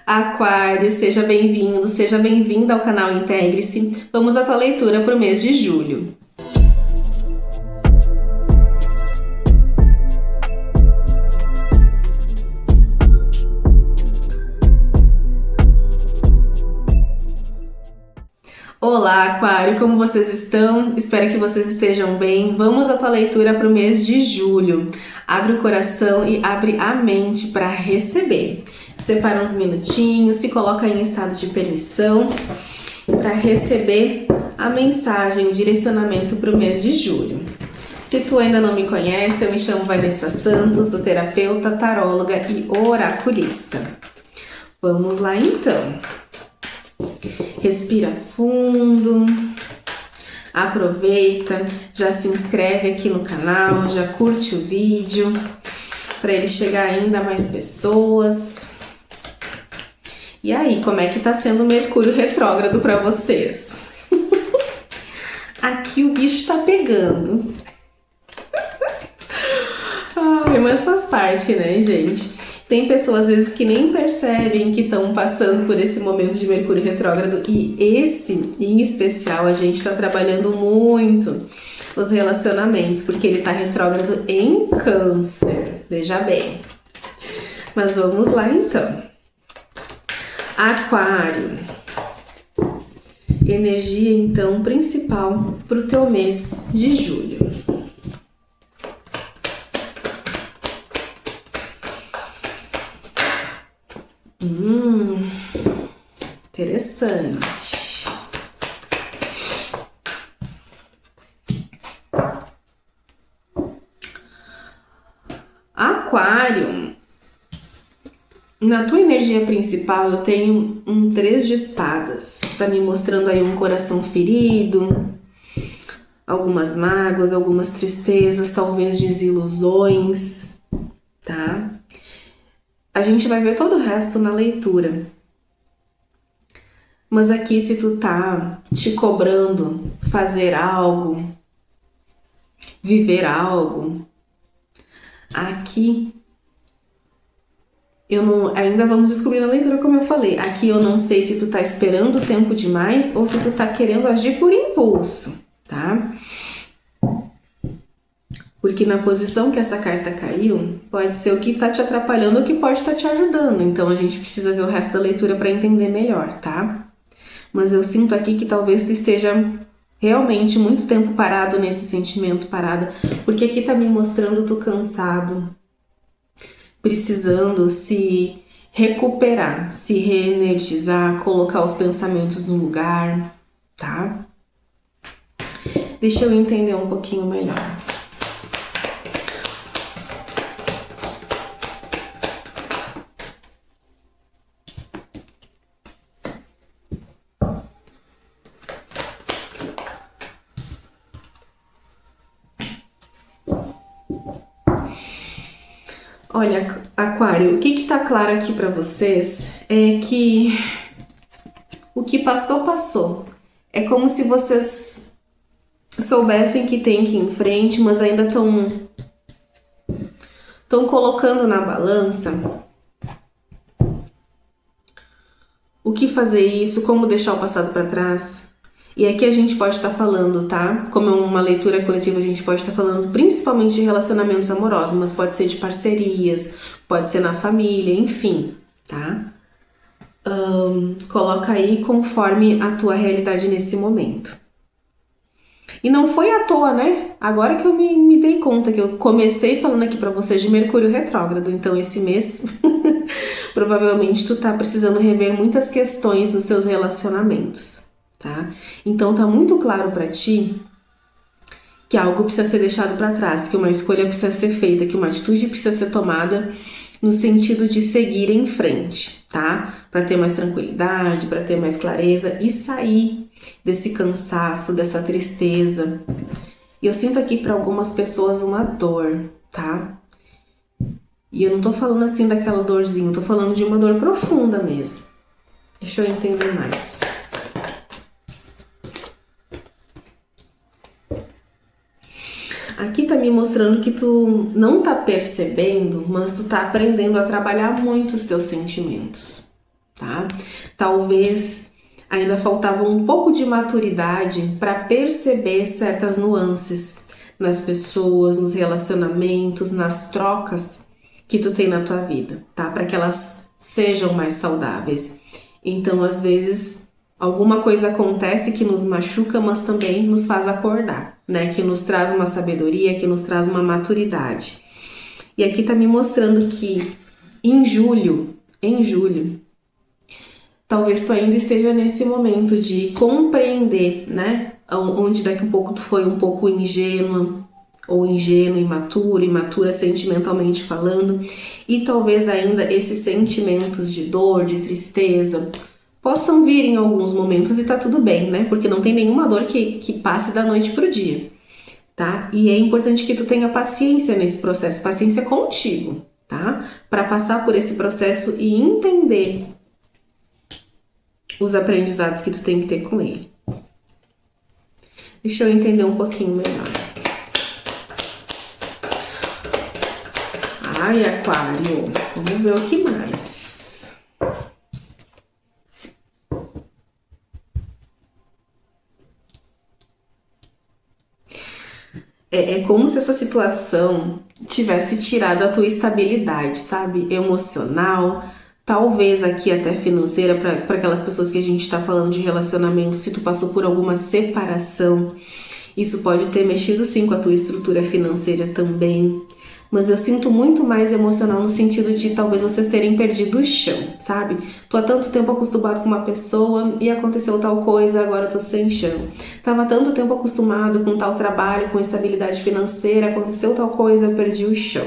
Aquário, seja bem-vindo, seja bem-vinda ao canal Integre-se. Vamos à tua leitura para o mês de julho. Olá, Aquário, como vocês estão? Espero que vocês estejam bem. Vamos à tua leitura para o mês de julho. Abre o coração e abre a mente para receber. Separa uns minutinhos, se coloca em estado de permissão para receber a mensagem, o direcionamento para o mês de julho. Se tu ainda não me conhece, eu me chamo Vanessa Santos, sou terapeuta, taróloga e oraculista. Vamos lá então. Respira fundo, aproveita, já se inscreve aqui no canal, já curte o vídeo para ele chegar ainda a mais pessoas. E aí, como é que tá sendo o Mercúrio retrógrado para vocês? Aqui o bicho tá pegando. Mas faz parte, né, gente? Tem pessoas, às vezes, que nem percebem que estão passando por esse momento de Mercúrio retrógrado. E esse, em especial, a gente está trabalhando muito os relacionamentos, porque ele está retrógrado em Câncer. Veja bem. Mas vamos lá, então. Aquário. Energia, então, principal para o teu mês de julho. Interessante. Aquário, na tua energia principal eu tenho um 3 de espadas. Tá me mostrando aí um coração ferido, algumas mágoas, algumas tristezas, talvez desilusões, tá? A gente vai ver todo o resto na leitura. Mas aqui, se tu tá te cobrando fazer algo, viver algo, aqui eu não, ainda vamos descobrir na leitura, como eu falei. Aqui eu não sei se tu tá esperando tempo demais ou se tu tá querendo agir por impulso, tá? Porque na posição que essa carta caiu, pode ser o que tá te atrapalhando ou o que pode estar te ajudando. Então a gente precisa ver o resto da leitura para entender melhor, tá? Mas eu sinto aqui que talvez tu esteja realmente muito tempo parado nesse sentimento, parada, porque aqui tá me mostrando tu cansado, precisando se recuperar, se reenergizar, colocar os pensamentos no lugar, tá? Deixa eu entender um pouquinho melhor. Olha, Aquário, o que tá claro aqui pra vocês é que o que passou, passou. É como se vocês soubessem que tem que ir em frente, mas ainda estão colocando na balança o que fazer isso, como deixar o passado pra trás. E aqui a gente pode estar falando, tá? Como é uma leitura coletiva, a gente pode estar falando principalmente de relacionamentos amorosos, mas pode ser de parcerias, pode ser na família, enfim, tá? Coloca aí conforme a tua realidade nesse momento. E não foi à toa, né? Agora que eu me dei conta que eu comecei falando aqui pra vocês de Mercúrio retrógrado, então esse mês provavelmente tu tá precisando rever muitas questões nos seus relacionamentos. Tá? Então tá muito claro para ti que algo precisa ser deixado para trás, que uma escolha precisa ser feita, que uma atitude precisa ser tomada no sentido de seguir em frente, tá? Para ter mais tranquilidade, para ter mais clareza e sair desse cansaço, dessa tristeza. E eu sinto aqui para algumas pessoas uma dor, tá? E eu não tô falando assim daquela dorzinha, eu tô falando de uma dor profunda mesmo. Deixa eu entender mais. Aqui tá me mostrando que tu não tá percebendo, mas tu tá aprendendo a trabalhar muito os teus sentimentos. tá? Talvez ainda faltava um pouco de maturidade para perceber certas nuances nas pessoas, nos relacionamentos, nas trocas que tu tem na tua vida, tá? Para que elas sejam mais saudáveis. Então, às vezes, alguma coisa acontece que nos machuca, mas também nos faz acordar, né? Que nos traz uma sabedoria, que nos traz uma maturidade. E aqui tá me mostrando que em julho, talvez tu ainda esteja nesse momento de compreender, né? Onde daqui a pouco tu foi um pouco ingênua, ou ingênuo, imatura sentimentalmente falando, e talvez ainda esses sentimentos de dor, de tristeza, possam vir em alguns momentos e tá tudo bem, né? Porque não tem nenhuma dor que passe da noite pro dia, tá? E é importante que tu tenha paciência nesse processo, paciência contigo, tá? Para passar por esse processo e entender os aprendizados que tu tem que ter com ele. Deixa eu entender um pouquinho melhor. Ai, Aquário, vamos ver o que mais. É como se essa situação tivesse tirado a tua estabilidade, sabe? Emocional, talvez aqui até financeira, para aquelas pessoas que a gente tá falando de relacionamento, se tu passou por alguma separação, isso pode ter mexido sim com a tua estrutura financeira também. Mas eu sinto muito mais emocional no sentido de talvez vocês terem perdido o chão, sabe? Tô há tanto tempo acostumado com uma pessoa e aconteceu tal coisa, agora eu tô sem chão. Tava tanto tempo acostumado com tal trabalho, com estabilidade financeira, aconteceu tal coisa, eu perdi o chão.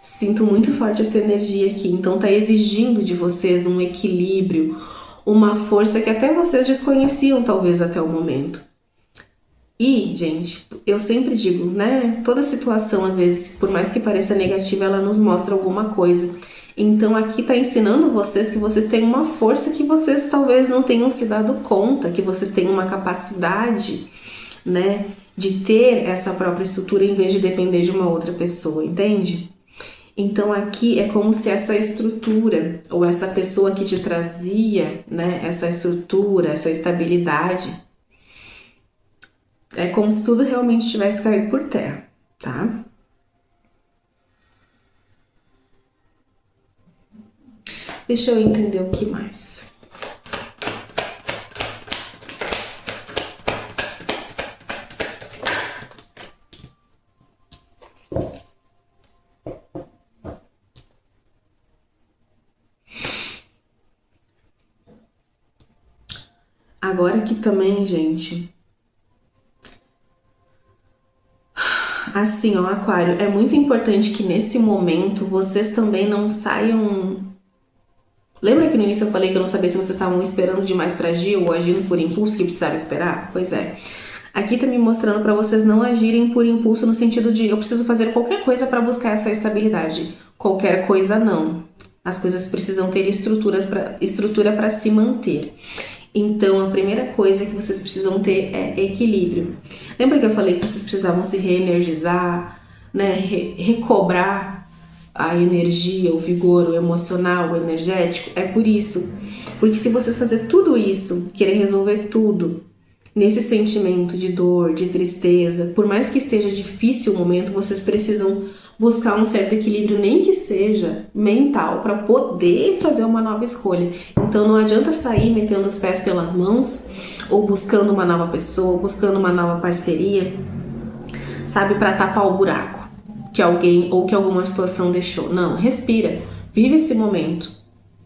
Sinto muito forte essa energia aqui, então tá exigindo de vocês um equilíbrio, uma força que até vocês desconheciam talvez até o momento. E, gente, eu sempre digo, né? Toda situação, às vezes, por mais que pareça negativa, ela nos mostra alguma coisa. Então, aqui tá ensinando vocês que vocês têm uma força que vocês talvez não tenham se dado conta, que vocês têm uma capacidade, né? De ter essa própria estrutura em vez de depender de uma outra pessoa, entende? Então, aqui é como se essa estrutura, ou essa pessoa que te trazia, né? Essa estrutura, essa estabilidade, é como se tudo realmente tivesse caído por terra, tá? Deixa eu entender o que mais. Agora que também, gente, assim, ó, Aquário, é muito importante que nesse momento vocês também não saiam. Lembra que no início eu falei que eu não sabia se vocês estavam esperando demais pra agir ou agindo por impulso que precisavam esperar? Pois é. Aqui tá me mostrando para vocês não agirem por impulso no sentido de eu preciso fazer qualquer coisa para buscar essa estabilidade. Qualquer coisa não. As coisas precisam ter estrutura para se manter. Então, a primeira coisa que vocês precisam ter é equilíbrio. Lembra que eu falei que vocês precisavam se reenergizar, né? Recobrar a energia, o vigor, o emocional, o energético? É por isso. Porque se vocês fazerem tudo isso, querer resolver tudo, nesse sentimento de dor, de tristeza, por mais que esteja difícil o momento, vocês precisam buscar um certo equilíbrio, nem que seja mental, para poder fazer uma nova escolha. Então não adianta sair metendo os pés pelas mãos, ou buscando uma nova pessoa, buscando uma nova parceria, sabe, para tapar o buraco que alguém ou que alguma situação deixou. Não, respira, vive esse momento,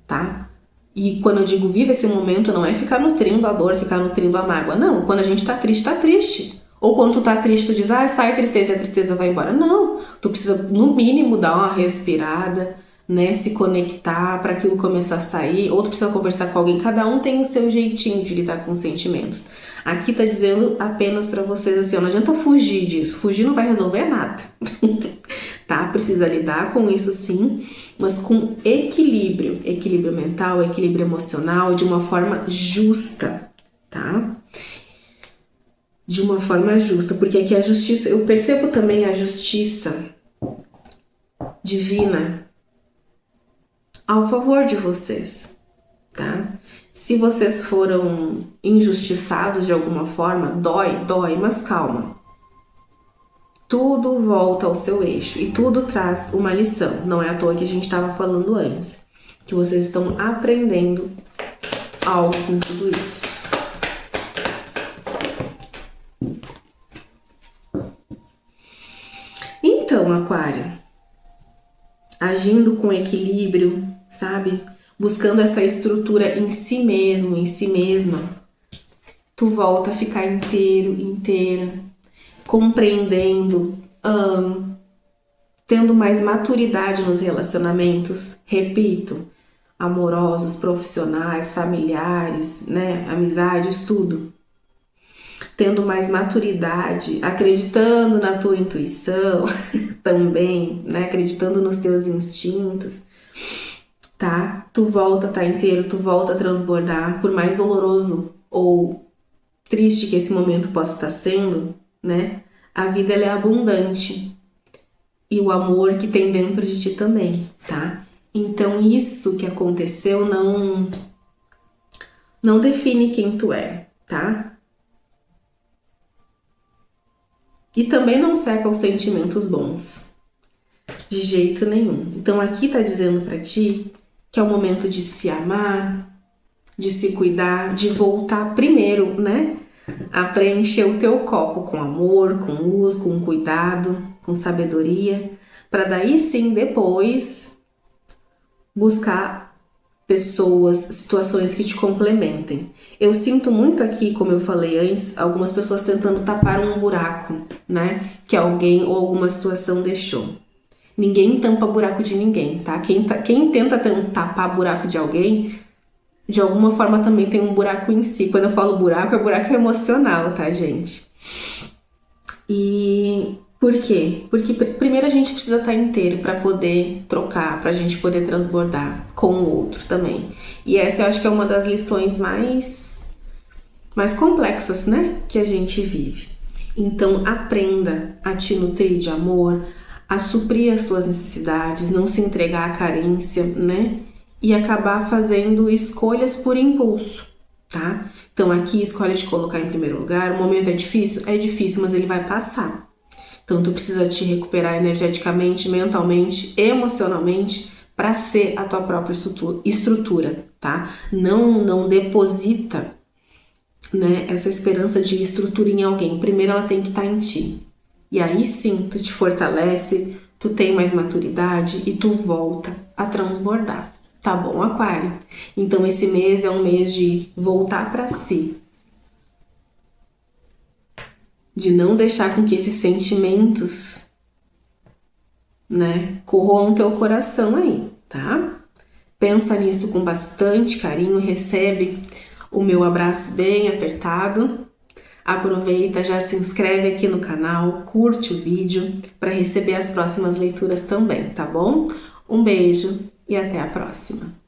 tá? E quando eu digo vive esse momento, não é ficar nutrindo a dor, ficar nutrindo a mágoa. Não, quando a gente tá triste. Ou quando tu tá triste, tu diz, sai a tristeza e a tristeza vai embora. Não, tu precisa, no mínimo, dar uma respirada, né? Se conectar para aquilo começar a sair. Ou tu precisa conversar com alguém. Cada um tem o seu jeitinho de lidar com os sentimentos. Aqui tá dizendo apenas para vocês assim, ó, não adianta fugir disso. Fugir não vai resolver nada. Tá? Precisa lidar com isso sim, mas com equilíbrio. Equilíbrio mental, equilíbrio emocional, de uma forma justa, tá? De uma forma justa, porque aqui a justiça, eu percebo também a justiça divina ao favor de vocês, tá? Se vocês foram injustiçados de alguma forma, dói, mas calma. Tudo volta ao seu eixo e tudo traz uma lição. Não é à toa que a gente estava falando antes, que vocês estão aprendendo algo com tudo isso. Então, Aquário, agindo com equilíbrio, sabe? Buscando essa estrutura em si mesmo, em si mesma, tu volta a ficar inteira, compreendendo, tendo mais maturidade nos relacionamentos, repito, amorosos, profissionais, familiares, né, amizades, tudo. Tendo mais maturidade, acreditando na tua intuição também, né, acreditando nos teus instintos, tá? Tu volta a estar inteiro, tu volta a transbordar, por mais doloroso ou triste que esse momento possa estar sendo, né? A vida ela é abundante e o amor que tem dentro de ti também, tá? Então isso que aconteceu não define quem tu é, tá? E também não seca os sentimentos bons, de jeito nenhum. Então aqui tá dizendo pra ti que é o momento de se amar, de se cuidar, de voltar primeiro, né? A preencher o teu copo com amor, com luz, com cuidado, com sabedoria, para daí sim depois buscar pessoas, situações que te complementem. Eu sinto muito aqui, como eu falei antes, algumas pessoas tentando tapar um buraco, né? Que alguém ou alguma situação deixou. Ninguém tampa buraco de ninguém, tá? Quem tenta tapar buraco de alguém, de alguma forma também tem um buraco em si. Quando eu falo buraco, é buraco emocional, tá, gente? E por quê? Porque primeiro a gente precisa estar inteiro para poder trocar, pra gente poder transbordar com o outro também. E essa eu acho que é uma das lições mais complexas, né, que a gente vive. Então aprenda a te nutrir de amor, a suprir as suas necessidades, não se entregar à carência, né? E acabar fazendo escolhas por impulso, tá? Então aqui escolhe te colocar em primeiro lugar. O momento é difícil, mas ele vai passar. Então tu precisa te recuperar energeticamente, mentalmente, emocionalmente para ser a tua própria estrutura, tá? Não deposita, né, essa esperança de estrutura em alguém. Primeiro ela tem que estar em ti. E aí sim tu te fortalece, tu tem mais maturidade e tu volta a transbordar. Tá bom, Aquário? Então esse mês é um mês de voltar para si. De não deixar com que esses sentimentos, né, corroam teu coração aí, tá? Pensa nisso com bastante carinho, recebe o meu abraço bem apertado. Aproveita, já se inscreve aqui no canal, curte o vídeo para receber as próximas leituras também, tá bom? Um beijo e até a próxima!